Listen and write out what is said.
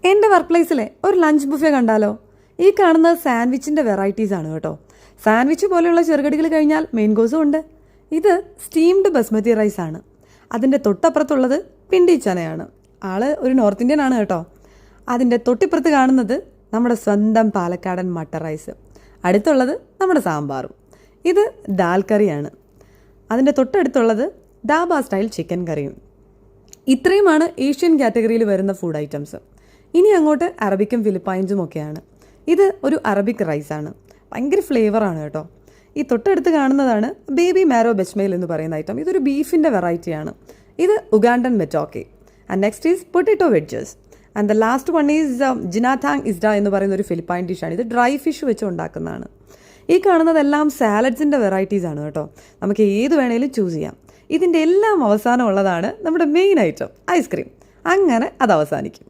എൻ്റെ വർക്ക് പ്ലേസിലെ ഒരു lunch buffet കണ്ടാലോ? ഈ കാണുന്നത് സാൻഡ്വിച്ചിൻ്റെ വെറൈറ്റീസ് ആണ് കേട്ടോ. സാൻഡ്വിച്ച് പോലെയുള്ള ചെറുകടികൾ കഴിഞ്ഞാൽ മെയിൻ കോഴ്സും ഉണ്ട്. ഇത് സ്റ്റീംഡ് ബസ്മതി റൈസ് ആണ്. അതിൻ്റെ തൊട്ടപ്പുറത്തുള്ളത് പിണ്ടി ചനയാണ്. ആള് ഒരു നോർത്ത് ഇന്ത്യൻ ആണ് കേട്ടോ. അതിൻ്റെ തൊട്ടിപ്പുറത്ത് കാണുന്നത് നമ്മുടെ സ്വന്തം പാലക്കാടൻ മട്ട റൈസ്. അടുത്തുള്ളത് നമ്മുടെ സാമ്പാറും. ഇത് ദാൽ കറിയാണ്. അതിൻ്റെ തൊട്ടടുത്തുള്ളത് ദാബ സ്റ്റൈൽ ചിക്കൻ കറിയും. ഇത്രയുമാണ് ഏഷ്യൻ കാറ്റഗറിയിൽ വരുന്ന ഫുഡ് ഐറ്റംസ്. ഇനി അങ്ങോട്ട് അറബിക്കും ഫിലിപ്പൈൻസും ഒക്കെയാണ്. ഇത് ഒരു അറബിക് റൈസാണ്. ഭയങ്കര ഫ്ലേവറാണ് കേട്ടോ. ഈ തൊട്ടടുത്ത് കാണുന്നതാണ് ബേബി മാരോ ബെച്ച്മേൽ എന്ന് പറയുന്ന ഐറ്റം. ഇതൊരു ബീഫിൻ്റെ വെറൈറ്റിയാണ്. ഇത് ഉഗാണ്ടൻ മെറ്റോക്കെ. And next is potato wedges. And the last one is ജിനാഥാങ് ഇസ്ഡ എന്ന് പറയുന്ന ഒരു ഫിലിപ്പൈൻ ഡിഷാണ്. ഇത് ഡ്രൈ ഫിഷ് വെച്ച് ഉണ്ടാക്കുന്നതാണ്. ഈ കാണുന്നതെല്ലാം സാലഡ്സിൻ്റെ വെറൈറ്റീസ് ആണ് കേട്ടോ. നമുക്ക് ഏത് വേണേലും ചൂസ് ചെയ്യാം. ഇതിൻ്റെ എല്ലാം അവസാനം ഉള്ളതാണ് നമ്മുടെ മെയിൻ ഐറ്റം ഐസ്ക്രീം. അങ്ങനെ അത് അവസാനിക്കും.